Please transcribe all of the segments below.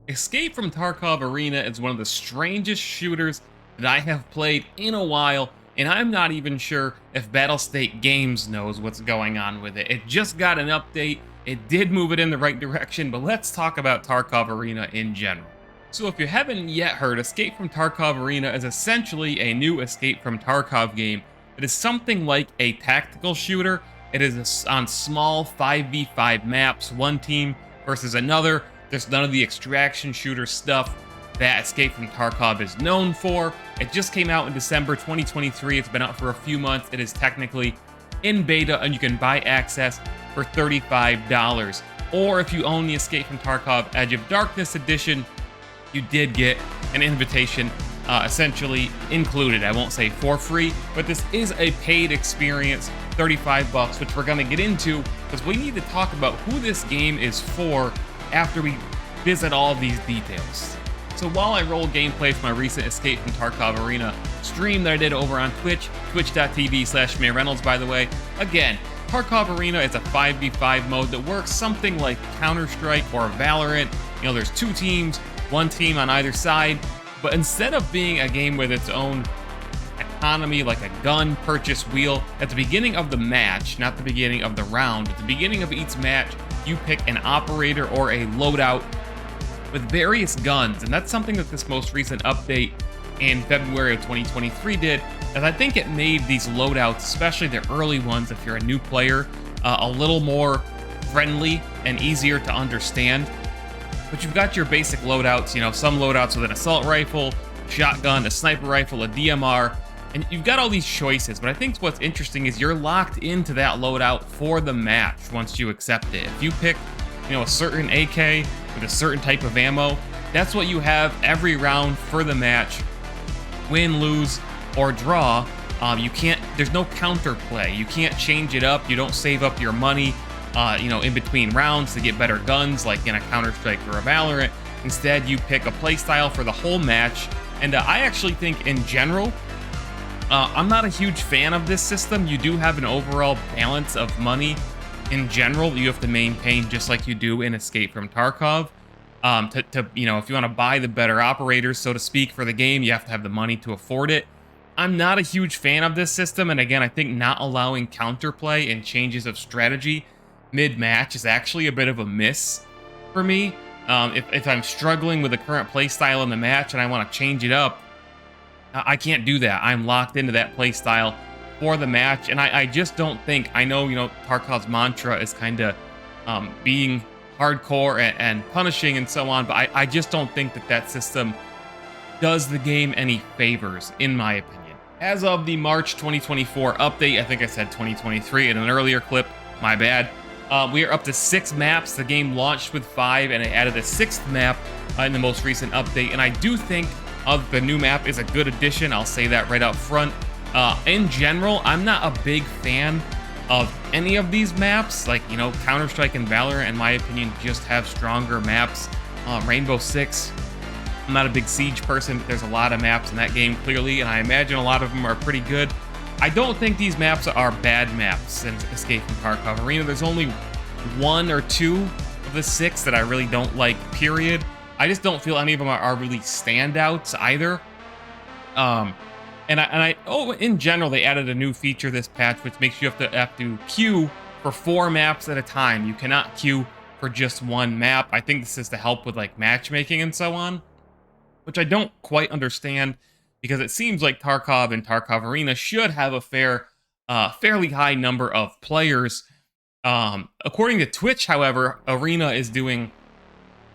Escape from Tarkov Arena is one of the strangest shooters that I have played in a while, and I'm not even sure if Battlestate Games knows what's going on with it. It just got an update, it did move it in the right direction, but let's talk about Tarkov Arena in general. So if you haven't yet heard, Escape from Tarkov Arena is essentially a new Escape from Tarkov game. It is something like a tactical shooter. It is on small 5v5 maps, one team versus another. There's none of the extraction shooter stuff that Escape from Tarkov is known for. It just came out in December 2023. It's been out for a few months. It is technically in beta, and you can buy access for $35. Or if you own the Escape from Tarkov Edge of Darkness edition, you did get an invitation essentially included. I won't say for free, but this is a paid experience, $35, which we're going to get into because we need to talk about who this game is for after we visit all of these details. So while I roll gameplay from my recent Escape from Tarkov Arena stream that I did over on Twitch, twitch.tv/Reynolds, by the way, again, Tarkov Arena is a 5v5 mode that works something like Counter-Strike or Valorant. You know, there's two teams, one team on either side, but instead of being a game with its own economy like a gun purchase wheel, at the beginning of the match, not the beginning of the round, at the beginning of each match, you pick an operator or a loadout with various guns, and that's something that this most recent update in February of 2023 did, and I think it made these loadouts, especially the early ones if you're a new player, a little more friendly and easier to understand. But you've got your basic loadouts, you know, some loadouts with an assault rifle, shotgun, a sniper rifle, a DMR, and you've got all these choices, but I think what's interesting is you're locked into that loadout for the match once you accept it. If you pick, you know, a certain AK with a certain type of ammo, that's what you have every round for the match. Win, lose, or draw. You can't, there's no counterplay. You can't change it up. You don't save up your money, you know, in between rounds to get better guns like in a Counter-Strike or a Valorant. Instead, you pick a playstyle for the whole match. And I actually think in general, I'm not a huge fan of this system. You do have an overall balance of money in general you have to maintain, just like you do in Escape from Tarkov. You know, if you want to buy the better operators, so to speak, for the game, you have to have the money to afford it. I'm not a huge fan of this system, and again, I think not allowing counterplay and changes of strategy mid-match is actually a bit of a miss for me. If I'm struggling with the current playstyle in the match and I want to change it up, I can't do that. I'm locked into that playstyle for the match, and I just don't think, I know, you know, Tarkov's mantra is kind of being hardcore and punishing and so on, but I just don't think that that system does the game any favors, in my opinion. As of the March 2024 update, I think I said 2023 in an earlier clip, my bad, we are up to 6 maps. The game launched with 5, and it added a 6th map in the most recent update, and I do think the new map is a good addition. I'll say that right up front. In general, I'm not a big fan of any of these maps. Like, you know, Counter-Strike and Valorant, in my opinion, just have stronger maps. Rainbow Six, I'm not a big Siege person, but there's a lot of maps in that game, clearly, and I imagine a lot of them are pretty good. I don't think these maps are bad maps in Escape from Tarkov Arena. There's only 1 or 2 of the 6 that I really don't like, period. I just don't feel any of them are really standouts either. In general, they added a new feature this patch, which makes you have to queue for 4 maps at a time. You cannot queue for just 1 map. I think this is to help with like matchmaking and so on, which I don't quite understand, because it seems like Tarkov and Tarkov Arena should have a fairly high number of players. According to Twitch, however, Arena is doing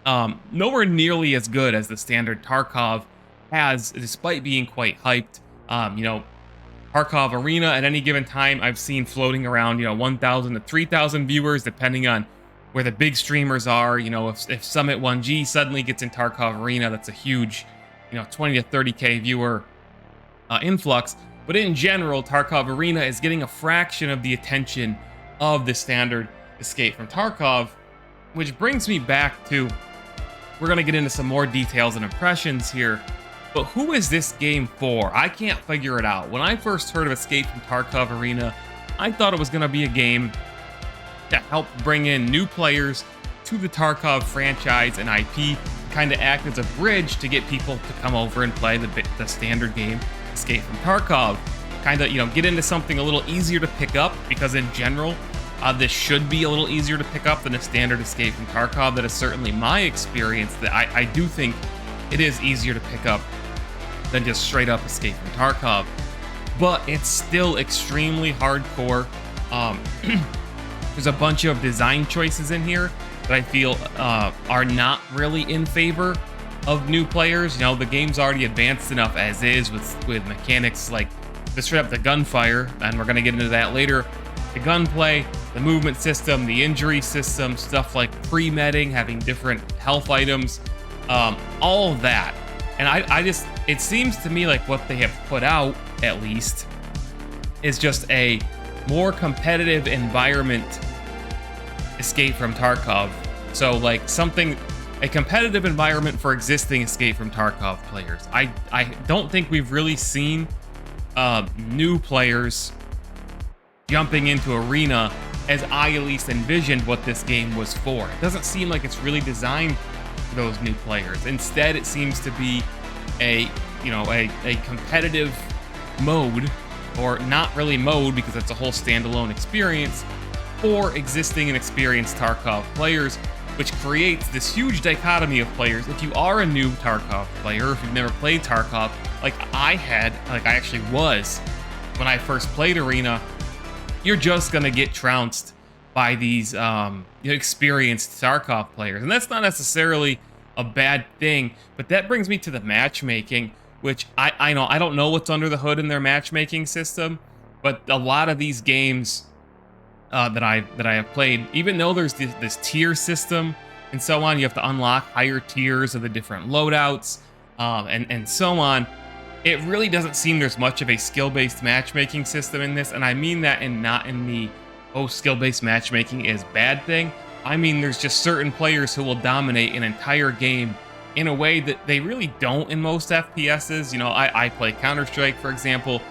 nowhere nearly as good as the standard Tarkov has, despite being quite hyped. You know, Tarkov Arena at any given time, I've seen floating around, you know, 1,000 to 3,000 viewers, depending on where the big streamers are. You know, if Summit 1G suddenly gets in Tarkov Arena, that's a huge, you know, 20 to 30K viewer influx. But in general, Tarkov Arena is getting a fraction of the attention of the standard Escape from Tarkov, which brings me back to, we're going to get into some more details and impressions here, but who is this game for? I can't figure it out. When I first heard of Escape from Tarkov Arena, I thought it was going to be a game that helped bring in new players to the Tarkov franchise and IP, kind of act as a bridge to get people to come over and play the standard game, Escape from Tarkov. Kind of, get into something a little easier to pick up, because in general, this should be a little easier to pick up than a standard Escape from Tarkov. That is certainly my experience, that I do think it is easier to pick up than just straight up Escape from Tarkov. But it's still extremely hardcore. There's a bunch of design choices in here that I feel are not really in favor of new players. The game's already advanced enough as is with mechanics like straight up the gunfire, and we're going to get into that later. The gunplay, the movement system, the injury system, stuff like pre-medding, having different health items, all of that. And it seems to me like what they have put out, at least, is just a more competitive environment Escape from Tarkov. So like a competitive environment for existing Escape from Tarkov players. I don't think we've really seen new players jumping into Arena as I at least envisioned what this game was for. It doesn't seem like it's really designed for those new players. Instead, it seems to be a competitive mode, or not really mode because it's a whole standalone experience, for existing and experienced Tarkov players, which creates this huge dichotomy of players. If you are a new Tarkov player, if you've never played Tarkov, like I actually was when I first played Arena, you're just gonna get trounced by these experienced Tarkov players. And that's not necessarily a bad thing, but that brings me to the matchmaking, which I don't know what's under the hood in their matchmaking system, but a lot of these games that I have played, even though there's this tier system and so on, you have to unlock higher tiers of the different loadouts and so on. It really doesn't seem there's much of a skill-based matchmaking system in this, and I mean that not in the skill-based matchmaking is bad thing. I mean there's just certain players who will dominate an entire game in a way that they really don't in most FPSs. I play Counter-Strike, for example,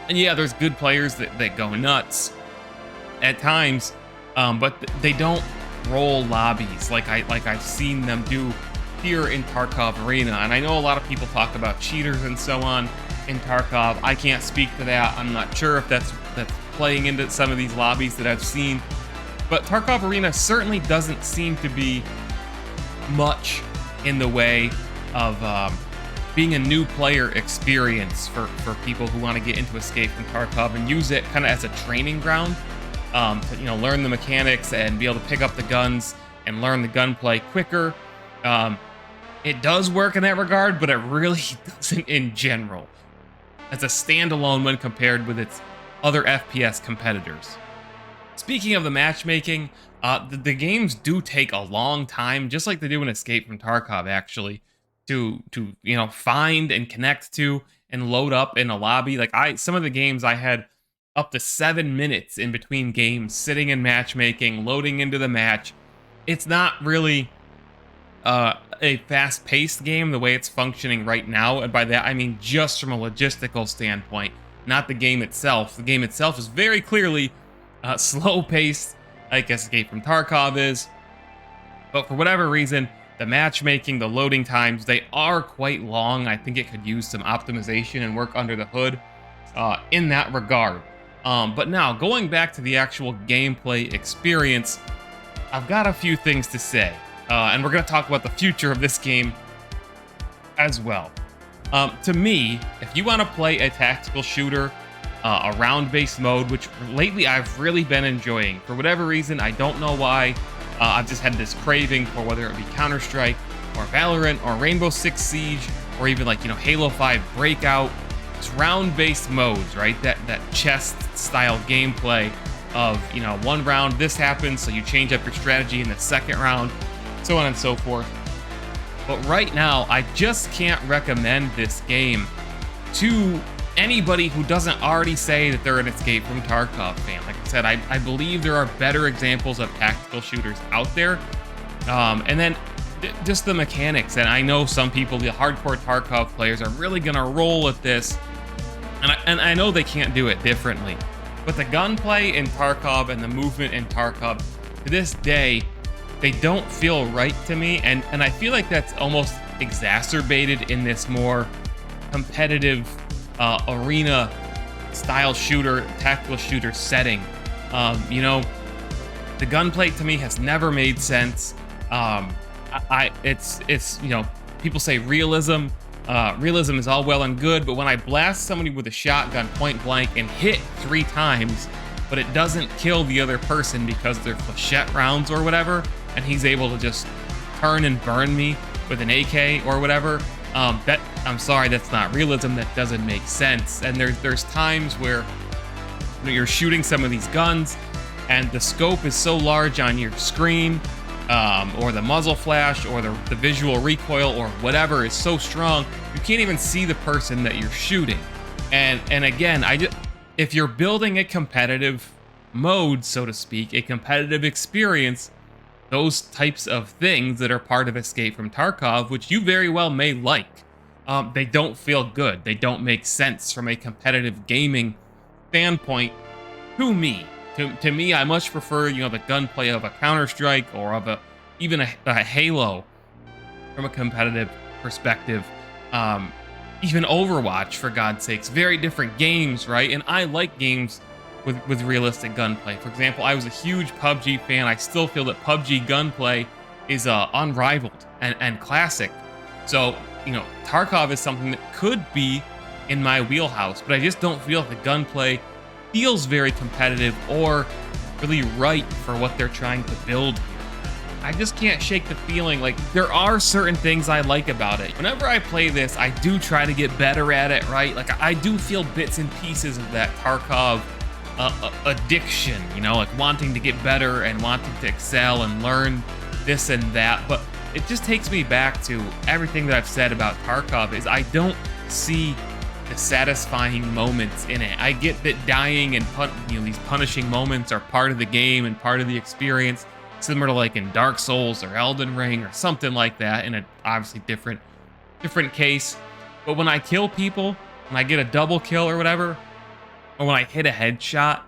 and yeah, there's good players that go nuts at times, but they don't roll lobbies like I've seen them do here in Tarkov Arena. And I know a lot of people talk about cheaters and so on in Tarkov. I can't speak to that. I'm not sure if that's playing into some of these lobbies that I've seen, but Tarkov Arena certainly doesn't seem to be much in the way of being a new player experience for people who want to get into Escape from Tarkov and use it kind of as a training ground to learn the mechanics and be able to pick up the guns and learn the gunplay quicker. It does work in that regard, but it really doesn't in general as a standalone when compared with its other FPS competitors. Speaking of the matchmaking, the games do take a long time, just like they do in Escape from Tarkov, actually, to find and connect to and load up in a lobby. Like some of the games I had up to 7 minutes in between games, sitting in matchmaking, loading into the match. It's not really a fast-paced game the way it's functioning right now, and by that I mean just from a logistical standpoint, not the game itself. The game itself is very clearly slow-paced, like Escape from Tarkov is, but for whatever reason, the matchmaking, the loading times, they are quite long. I think it could use some optimization and work under the hood in that regard. But now, going back to the actual gameplay experience, I've got a few things to say. And we're going to talk about the future of this game as well. To me, if you want to play a tactical shooter, a round-based mode, which lately I've really been enjoying. For whatever reason, I don't know why, I've just had this craving for whether it be Counter-Strike, or Valorant, or Rainbow Six Siege, or even like, Halo 5 Breakout. It's round-based modes, right? That chess-style gameplay of, one round, this happens, so you change up your strategy in the second round, so on and so forth. But right now, I just can't recommend this game to anybody who doesn't already say that they're an Escape from Tarkov fan. Like I said, I believe there are better examples of tactical shooters out there. And then just the mechanics. And I know some people, the hardcore Tarkov players, are really going to roll with this. And I know they can't do it differently. But the gunplay in Tarkov and the movement in Tarkov, to this day, they don't feel right to me, and I feel like that's almost exacerbated in this more competitive arena style shooter, tactical shooter setting. You know, the gunplay to me has never made sense. It's you know, people say realism. Realism is all well and good, but when I blast somebody with a shotgun point blank and hit 3 times, but it doesn't kill the other person because they're flechette rounds or whatever, and he's able to just turn and burn me with an AK or whatever, I'm sorry, that's not realism. That doesn't make sense. And there's times where you're shooting some of these guns, and the scope is so large on your screen, or the muzzle flash, or the visual recoil, or whatever is so strong, you can't even see the person that you're shooting. And again, if you're building a competitive mode, so to speak, a competitive experience, those types of things that are part of Escape from Tarkov, which you very well may like, they don't feel good. They don't make sense from a competitive gaming standpoint to me. To me, I much prefer, you know, the gunplay of a Counter-Strike or of even a Halo from a competitive perspective. Even Overwatch, for God's sakes. Very different games, right? And I like games with realistic gunplay. For example, I was a huge PUBG fan. I still feel that PUBG gunplay is unrivaled and classic. So, you know, Tarkov is something that could be in my wheelhouse, but I just don't feel the gunplay feels very competitive or really right for what they're trying to build here. I just can't shake the feeling. Like, there are certain things I like about it. Whenever I play this, I do try to get better at it, right? Like, I do feel bits and pieces of that Tarkov addiction, you know, like wanting to get better and wanting to excel and learn this and that. But it just takes me back to everything that I've said about Tarkov is I don't see the satisfying moments in it. I get that dying and these punishing moments are part of the game and part of the experience, similar to like in Dark Souls or Elden Ring or something like that, in a obviously different case. But when I kill people, when I get a double kill or whatever, or when I hit a headshot,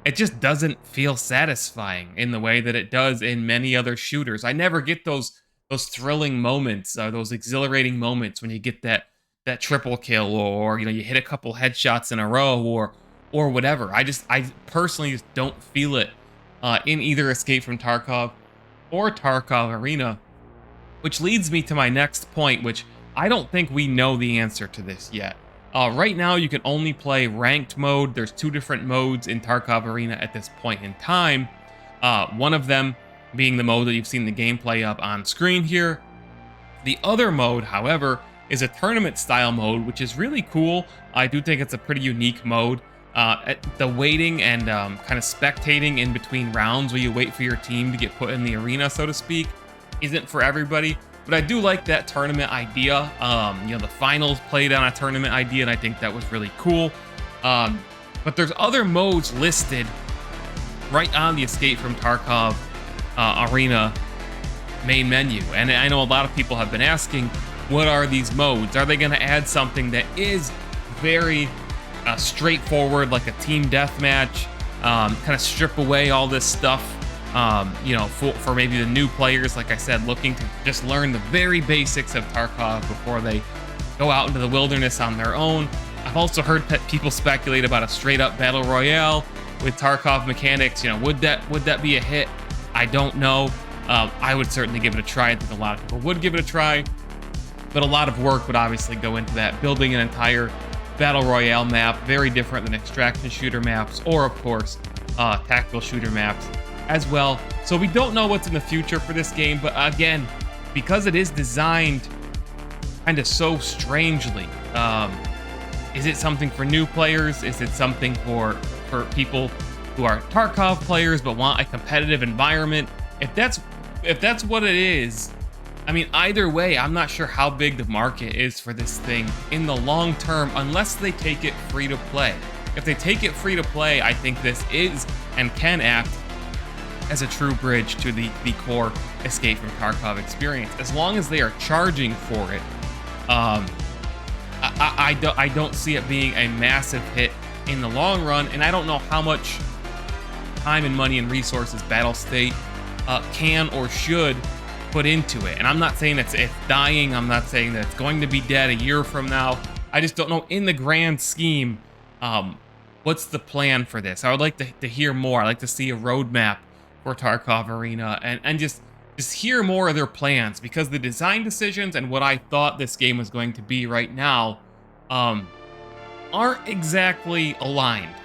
it just doesn't feel satisfying in the way that it does in many other shooters. I never get those thrilling moments, those exhilarating moments when you get that triple kill, or you know, you hit a couple headshots in a row, or whatever. I personally just don't feel it in either Escape from Tarkov or Tarkov Arena, which leads me to my next point, which I don't think we know the answer to this yet. Right now, you can only play ranked mode. There's 2 different modes in Tarkov Arena at this point in time. One of them being the mode that you've seen the gameplay up on screen here. The other mode, however, is a tournament-style mode, which is really cool. I do think it's a pretty unique mode. The waiting and kind of spectating in between rounds, where you wait for your team to get put in the arena, so to speak, isn't for everybody. But I do like that tournament idea. You know, the finals played on a tournament idea, and I think that was really cool. But there's other modes listed right on the Escape from Tarkov Arena main menu. And I know a lot of people have been asking, what are these modes? Are they going to add something that is very straightforward, like a team deathmatch, kind of strip away all this stuff, you know, for maybe the new players, like I said, looking to just learn the very basics of Tarkov before they go out into the wilderness on their own. I've also heard people speculate about a straight-up battle royale with Tarkov mechanics. You know, would that be a hit? I don't know. I would certainly give it a try. I think a lot of people would give it a try, but a lot of work would obviously go into that, building an entire battle royale map, very different than extraction shooter maps, or of course, tactical shooter maps as well. So we don't know what's in the future for this game, but again, because it is designed kind of so strangely, is it something for new players? Is it something for people who are Tarkov players but want a competitive environment? If that's what it is, I mean, either way, I'm not sure how big the market is for this thing in the long term, unless they take it free to play. If they take it free to play, I think this is and can act as a true bridge to the core Escape from Tarkov experience. As long as they are charging for it, I don't see it being a massive hit in the long run, and I don't know how much time and money and resources Battlestate can or should put into it. And I'm not saying it's dying. I'm not saying that it's going to be dead a year from now. I just don't know in the grand scheme, what's the plan for this. I would like to hear more. I'd like to see a roadmap for Tarkov Arena and just hear more of their plans, because the design decisions and what I thought this game was going to be right now aren't exactly aligned.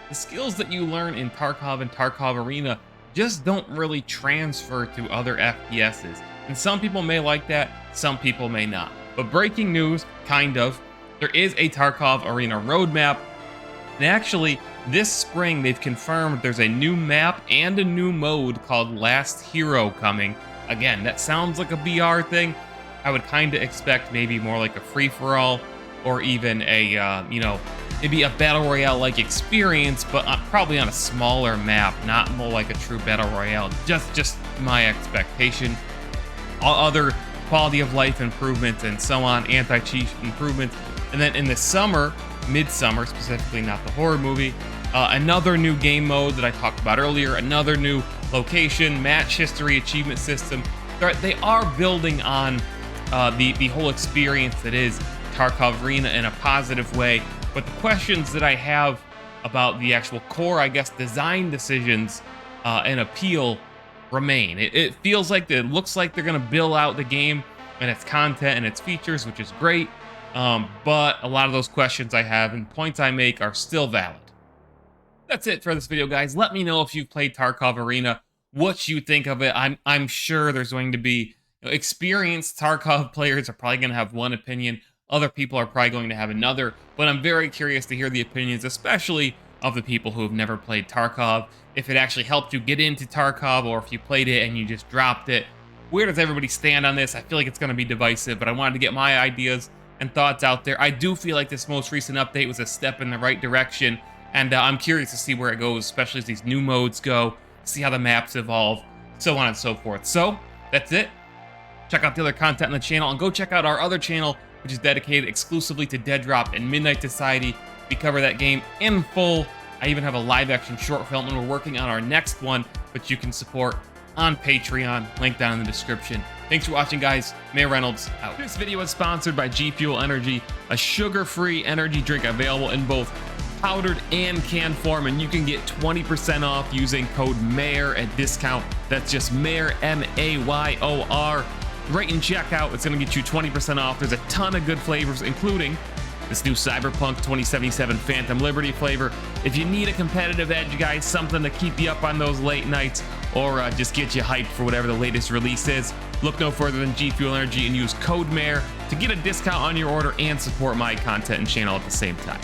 The skills that you learn in Tarkov and Tarkov Arena just don't really transfer to other FPSs. And some people may like that, some people may not. But breaking news, kind of, there is a Tarkov Arena roadmap. And actually, this spring they've confirmed there's a new map and a new mode called Last Hero coming. Again, that sounds like a BR thing. I would kind of expect maybe more like a free-for-all, or even a, maybe a Battle Royale-like experience, but probably on a smaller map, not more like a true Battle Royale. Just my expectation. All other quality of life improvements and so on, anti-cheat improvements. And then in the summer, midsummer specifically, not the horror movie, another new game mode that I talked about earlier, another new location, match history, achievement system. They are building on the whole experience that is Tarkov Arena in a positive way. But the questions that I have about the actual core, I guess, design decisions and appeal remain. It feels like, it looks like they're going to build out the game and its content and its features, which is great. But a lot of those questions I have and points I make are still valid. That's it for this video, guys. Let me know if you've played Tarkov Arena, what you think of it. I'm sure there's going to be experienced Tarkov players are probably going to have one opinion. Other people are probably going to have another, but I'm very curious to hear the opinions, especially of the people who have never played Tarkov. If it actually helped you get into Tarkov, or if you played it and you just dropped it. Where does everybody stand on this? I feel like it's going to be divisive, but I wanted to get my ideas and thoughts out there. I do feel like this most recent update was a step in the right direction, and I'm curious to see where it goes, especially as these new modes go, see how the maps evolve, so on and so forth. So, that's it. Check out the other content on the channel, and go check out our other channel, which is dedicated exclusively to Dead Drop and Midnight Society. We cover that game in full. I even have a live-action short film, and we're working on our next one, which you can support on Patreon. Link down in the description. Thanks for watching, guys. Mayor Reynolds out. This video is sponsored by G Fuel Energy, a sugar-free energy drink available in both powdered and canned form, and you can get 20% off using code MAYOR at discount. That's just MAYOR, M-A-Y-O-R. Right in checkout, it's going to get you 20% off. There's a ton of good flavors, including this new Cyberpunk 2077 Phantom Liberty flavor. If you need a competitive edge, guys, something to keep you up on those late nights, or just get you hyped for whatever the latest release is, look no further than G Fuel Energy and use code MAYOR to get a discount on your order and support my content and channel at the same time.